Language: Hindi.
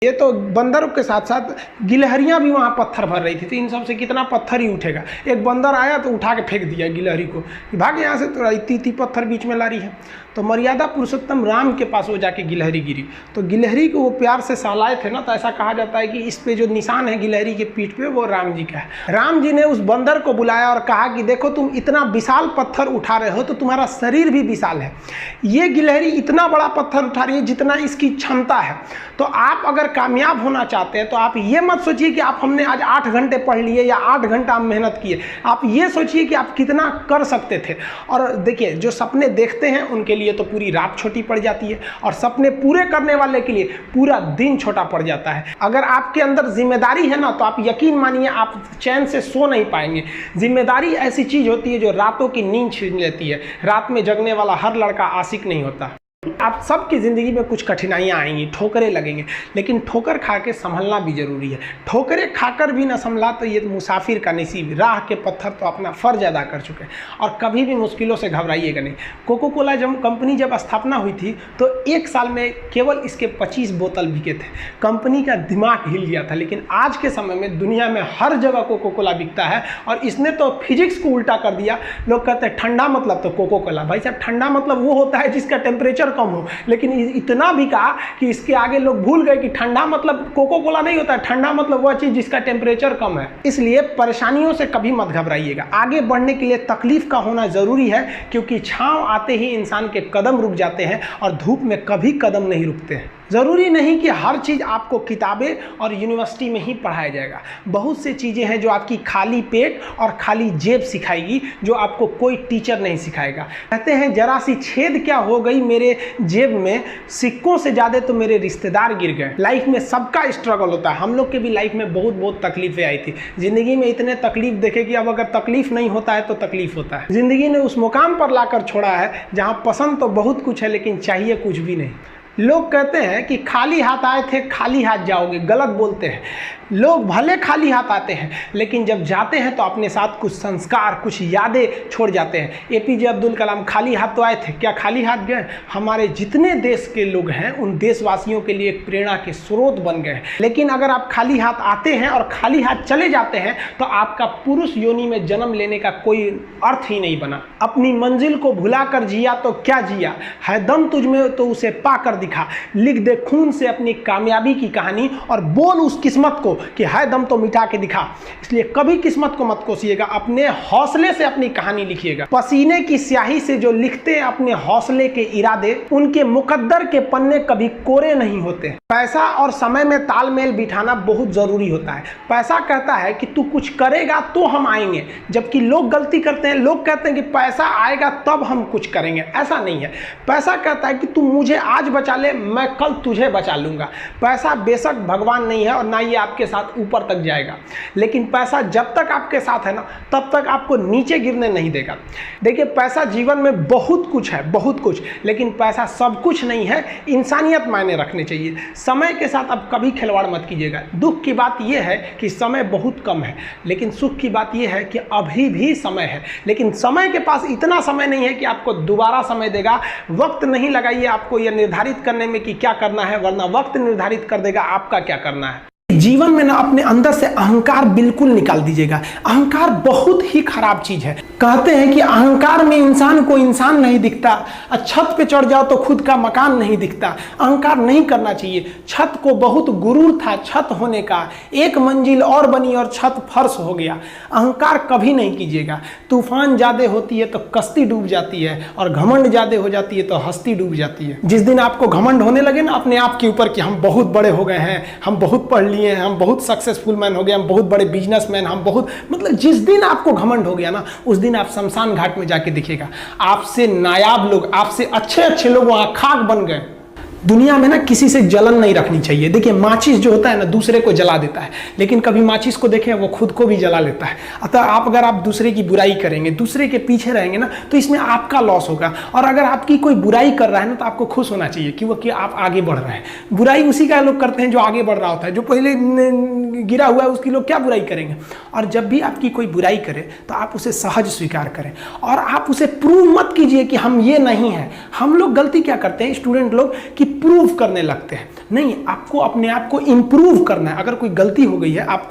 ये तो बंदरों के साथ साथ गिलहरियां भी वहाँ पत्थर भर रही थी, तो इन सब से कितना पत्थर ही उठेगा। एक बंदर आया तो उठा के फेंक दिया गिलहरी को कि भाग यहाँ से, तो इतनी पत्थर बीच में ला रही है। तो मर्यादा पुरुषोत्तम राम के पास वो जाके गिलहरी गिरी, तो गिलहरी को वो प्यार से सहलाए थे ना, तो ऐसा कहा जाता है कि इस पे जो निशान है गिलहरी के पीठ पे वो राम जी का है। राम जी ने उस बंदर को बुलाया और कहा कि देखो तुम इतना विशाल पत्थर उठा रहे हो तो तुम्हारा शरीर भी विशाल है, ये गिलहरी इतना बड़ा पत्थर उठा रही है जितना इसकी क्षमता है। तो आप अगर कामयाब होना चाहते हैं तो आप ये मत सोचिए कि आप हमने आज 8 घंटे पढ़ लिए या 8 घंटा मेहनत किए, आप ये सोचिए कि आप कितना कर सकते थे। और देखिए, जो सपने देखते हैं उनके लिए तो पूरी रात छोटी पड़ जाती है, और सपने पूरे करने वाले के लिए पूरा दिन छोटा पड़ जाता है। अगर आपके अंदर जिम्मेदारी है ना, तो आप यकीन मानिए आप चैन से सो नहीं पाएंगे। जिम्मेदारी ऐसी चीज होती है जो रातों की नींद छीन लेती है। रात में जगने वाला हर लड़का आशिक नहीं होता। आप सबकी ज़िंदगी में कुछ कठिनाइयाँ आएंगी, ठोकरें लगेंगे, लेकिन ठोकर खा के संभलना भी जरूरी है। ठोकरें खाकर भी ना संभला तो ये मुसाफिर का नसीब। राह के पत्थर तो अपना फ़र्ज अदा कर चुके हैं, और कभी भी मुश्किलों से घबराइएगा नहीं। कोको कोला कंपनी जब स्थापना हुई थी तो 1 साल में केवल इसके 25 बोतल बिके थे। कंपनी का दिमाग हिल गया था। लेकिन आज के समय में दुनिया में हर जगह कोको कोला बिकता है, और इसने तो फिजिक्स को उल्टा कर दिया। लोग कहते हैं ठंडा मतलब तो कोको कोला। भाई साहब, ठंडा मतलब वो होता है जिसका टेम्परेचर कम हो, लेकिन इतना भी कहा कि इसके आगे लोग भूल गए कि ठंडा मतलब कोको कोला नहीं होता है। ठंडा मतलब वह चीज जिसका टेम्परेचर कम है। इसलिए परेशानियों से कभी मत घबराइएगा। आगे बढ़ने के लिए तकलीफ का होना जरूरी है, क्योंकि छांव आते ही इंसान के कदम रुक जाते हैं और धूप में कभी कदम नहीं रुकते हैं। ज़रूरी नहीं कि हर चीज़ आपको किताबें और यूनिवर्सिटी में ही पढ़ाया जाएगा। बहुत से चीज़ें हैं जो आपकी खाली पेट और खाली जेब सिखाएगी, जो आपको कोई टीचर नहीं सिखाएगा। कहते हैं जरा सी छेद क्या हो गई मेरे जेब में, सिक्कों से ज़्यादा तो मेरे रिश्तेदार गिर गए। लाइफ में सबका स्ट्रगल होता है। हम लोग के भी लाइफ में बहुत तकलीफें आई थी। ज़िंदगी में इतने तकलीफ देखे कि अब अगर तकलीफ नहीं होता है तो तकलीफ होता है। ज़िंदगी ने उस मुकाम पर लाकर छोड़ा है जहाँ पसंद तो बहुत कुछ है, लेकिन चाहिए कुछ भी नहीं। लोग कहते हैं कि खाली हाथ आए थे खाली हाथ जाओगे, गलत बोलते हैं। लोग भले खाली हाथ आते हैं, लेकिन जब जाते हैं तो अपने साथ कुछ संस्कार, कुछ यादें छोड़ जाते हैं। एपीजे अब्दुल कलाम खाली हाथ तो आए थे, क्या खाली हाथ गए? हमारे जितने देश के लोग हैं उन देशवासियों के लिए एक प्रेरणा के स्रोत बन गए हैं। लेकिन अगर आप खाली हाथ आते हैं और खाली हाथ चले जाते हैं तो आपका पुरुष योनि में जन्म लेने का कोई अर्थ ही नहीं बना। अपनी मंजिल को भुलाकर जिया तो क्या जिया, है दम तुझ में तो उसे पाकर दिखा। लिख दे खून से अपनी कामयाबी की कहानी और बोल उस किस्मत को कि है दम तो मिटा के दिखा। इसलिए कभी किस्मत को मत कोसिएगा, अपने हौसले से अपनी कहानी लिखिएगा। पसीने की स्याही से जो लिखते हैं अपने हौसले के इरादे, उनके मुकद्दर के पन्ने कभी कोरे नहीं होते। पैसा और समय में तालमेल बिठाना बहुत जरूरी होता है। पैसा कहता है कि तू कुछ करेगा तो हम आएंगे, जबकि लोग गलती करते हैं। लोग कहते हैं कि पैसा आएगा तब हम कुछ करेंगे। ऐसा नहीं है। पैसा कहता है कि तू मुझे आज बचा ले, मैं कल तुझे बचा लूंगा। पैसा बेशक भगवान नहीं है और ना ये आपके साथ ऊपर तक जाएगा, लेकिन पैसा जब तक आपके साथ है ना, तब तक आपको नीचे गिरने नहीं देगा। देखिए, पैसा जीवन में बहुत कुछ है, बहुत कुछ, लेकिन पैसा सब कुछ नहीं है। इंसानियत मायने रखने चाहिए। समय के साथ अब कभी खिलवाड़ मत कीजिएगा। दुख की बात यह है कि समय बहुत कम है, लेकिन सुख की बात यह है कि अभी भी समय है। लेकिन समय के पास इतना समय नहीं है कि आपको दोबारा समय देगा। वक्त नहीं लगाइए आपको यह निर्धारित करने में कि क्या करना है, वरना वक्त निर्धारित कर देगा आपका क्या करना है। जीवन में ना अपने अंदर से अहंकार बिल्कुल निकाल दीजिएगा। अहंकार बहुत ही खराब चीज है। कहते हैं कि अहंकार में इंसान को इंसान नहीं दिखता, छत पे चढ़ जाओ तो खुद का मकान नहीं दिखता। अहंकार नहीं करना चाहिए। छत को बहुत गुरूर था छत होने का, एक मंजिल और बनी और छत फर्श हो गया। अहंकार कभी नहीं कीजिएगा। तूफान ज्यादा होती है तो कश्ती डूब जाती है, और घमंड ज्यादा हो जाती है तो हस्ती डूब जाती है। जिस दिन आपको घमंड होने लगे ना अपने आप के ऊपर कि हम बहुत बड़े हो गए हैं, हम बहुत पढ़ लिए, हम बहुत सक्सेसफुल मैन हो गए, हम बहुत बड़े बिजनेसमैन, हम बहुत, मतलब जिस दिन आपको घमंड हो गया ना, उस दिन आप शमशान घाट में जाके दिखेगा आपसे नायाब लोग, आपसे अच्छे लोग वहां खाक बन गए। दुनिया में ना किसी से जलन नहीं रखनी चाहिए। देखिए, माचिस जो होता है ना दूसरे को जला देता है, लेकिन कभी माचिस को देखें वो खुद को भी जला लेता है। अतः अगर आप दूसरे की बुराई करेंगे, दूसरे के पीछे रहेंगे ना, तो इसमें आपका लॉस होगा। और अगर आपकी कोई बुराई कर रहा है ना, तो आपको खुश होना चाहिए कि आप आगे बढ़ रहे हैं। बुराई उसी का लोग करते हैं जो आगे बढ़ रहा होता है। जो पहले गिरा हुआ है उसकी लोग क्या बुराई करेंगे। और जब भी आपकी कोई बुराई करे तो आप उसे सहज स्वीकार करें, और आप उसे प्रूव मत कीजिए कि हम ये नहीं है। हम लोग गलती क्या करते हैं स्टूडेंट लोग, कि प्रूव करने लगते हैं। नहीं, आपको अपने आप को इम्प्रूव करना है। अगर कोई गलती हो गई है, आप